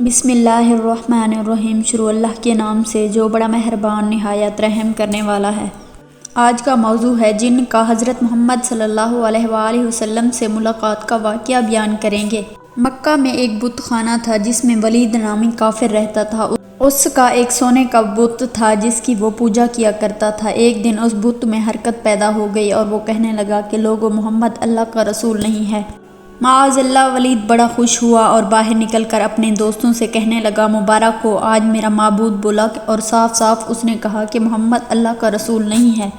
بسم اللہ الرحمن الرحیم۔ شروع اللہ کے نام سے جو بڑا مہربان نہایت رحم کرنے والا ہے۔ آج کا موضوع ہے جن کا حضرت محمد صلی اللہ علیہ وآلہ وسلم سے ملاقات کا واقعہ بیان کریں گے۔ مکہ میں ایک بت خانہ تھا جس میں ولید نامی کافر رہتا تھا۔ اس کا ایک سونے کا بت تھا جس کی وہ پوجا کیا کرتا تھا۔ ایک دن اس بت میں حرکت پیدا ہو گئی اور وہ کہنے لگا کہ لوگو، محمد اللہ کا رسول نہیں ہے۔ معاذ اللہ۔ ولید بڑا خوش ہوا اور باہر نکل کر اپنے دوستوں سے کہنے لگا، مبارک ہو، آج میرا معبود بولا اور صاف صاف اس نے کہا کہ محمد اللہ کا رسول نہیں ہے۔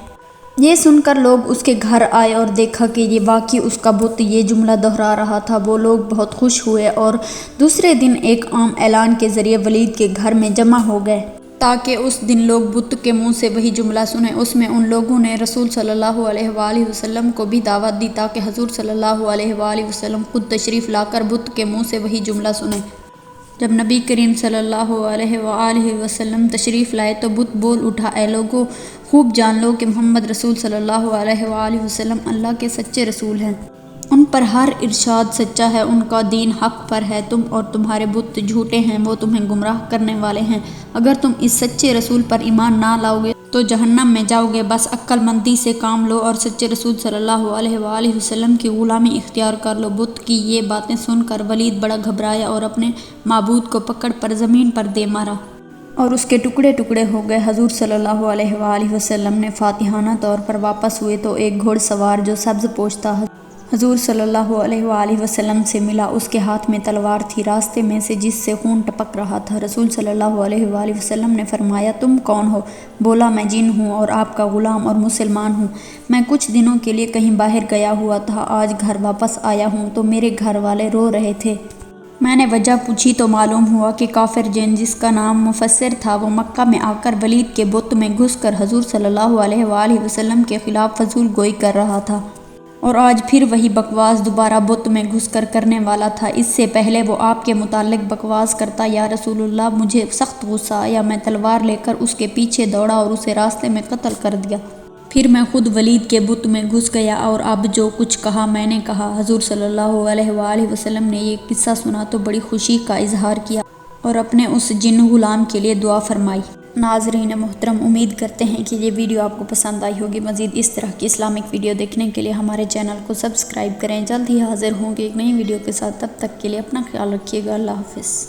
یہ سن کر لوگ اس کے گھر آئے اور دیکھا کہ یہ واقعی اس کا بت یہ جملہ دہرا رہا تھا۔ وہ لوگ بہت خوش ہوئے اور دوسرے دن ایک عام اعلان کے ذریعے ولید کے گھر میں جمع ہو گئے تاکہ اس دن لوگ بت کے منہ سے وہی جملہ سنیں۔ اس میں ان لوگوں نے رسول صلی اللہ علیہ وآلہ وسلم کو بھی دعوت دی تاکہ حضور صلی اللہ علیہ وآلہ وسلم خود تشریف لا کر بت کے منہ سے وہی جملہ سنیں۔ جب نبی کریم صلی اللہ علیہ وآلہ وسلم تشریف لائے تو بت بول اٹھا، اے لوگو، خوب جان لو کہ محمد رسول صلی اللہ علیہ وآلہ وسلم اللہ کے سچے رسول ہیں۔ ان پر ہر ارشاد سچا ہے، ان کا دین حق پر ہے، تم اور تمہارے بت جھوٹے ہیں، وہ تمہیں گمراہ کرنے والے ہیں۔ اگر تم اس سچے رسول پر ایمان نہ لاؤ گے تو جہنم میں جاؤ گے۔ بس عقل مندی سے کام لو اور سچے رسول صلی اللہ علیہ وآلہ وسلم کی غلامی اختیار کر لو۔ بت کی یہ باتیں سن کر ولید بڑا گھبرایا اور اپنے معبود کو پکڑ پر زمین پر دے مارا اور اس کے ٹکڑے ٹکڑے ہو گئے۔ حضور صلی اللہ علیہ وآلہ وسلم نے فاتحانہ طور پر واپس ہوئے تو ایک گھوڑ سوار جو سبز پوش تھا حضور صلی اللہ علیہ وآلہ وسلم سے ملا۔ اس کے ہاتھ میں تلوار تھی، راستے میں سے جس سے خون ٹپک رہا تھا۔ رسول صلی اللہ علیہ وآلہ وسلم نے فرمایا، تم کون ہو؟ بولا، میں جن ہوں اور آپ کا غلام اور مسلمان ہوں۔ میں کچھ دنوں کے لیے کہیں باہر گیا ہوا تھا، آج گھر واپس آیا ہوں تو میرے گھر والے رو رہے تھے۔ میں نے وجہ پوچھی تو معلوم ہوا کہ کافر جن جس کا نام مفسر تھا وہ مکہ میں آ کر ولید کے بت میں گھس کر حضور صلی اللہ علیہ وآلہ وسلم کے خلاف فضول گوئی کر رہا تھا اور آج پھر وہی بکواس دوبارہ بت میں گھس کر کرنے والا تھا۔ اس سے پہلے وہ آپ کے متعلق بکواس کرتا، یا رسول اللہ، مجھے سخت غصہ آیا، میں تلوار لے کر اس کے پیچھے دوڑا اور اسے راستے میں قتل کر دیا۔ پھر میں خود ولید کے بت میں گھس گیا اور اب جو کچھ کہا میں نے کہا۔ حضور صلی اللہ علیہ وآلہ وسلم نے یہ قصہ سنا تو بڑی خوشی کا اظہار کیا اور اپنے اس جن غلام کے لیے دعا فرمائی۔ ناظرین محترم، امید کرتے ہیں کہ یہ ویڈیو آپ کو پسند آئی ہوگی۔ مزید اس طرح کی اسلامک ویڈیو دیکھنے کے لیے ہمارے چینل کو سبسکرائب کریں۔ جلد ہی حاضر ہوں گے ایک نئی ویڈیو کے ساتھ، تب تک کے لیے اپنا خیال رکھیے گا۔ اللہ حافظ۔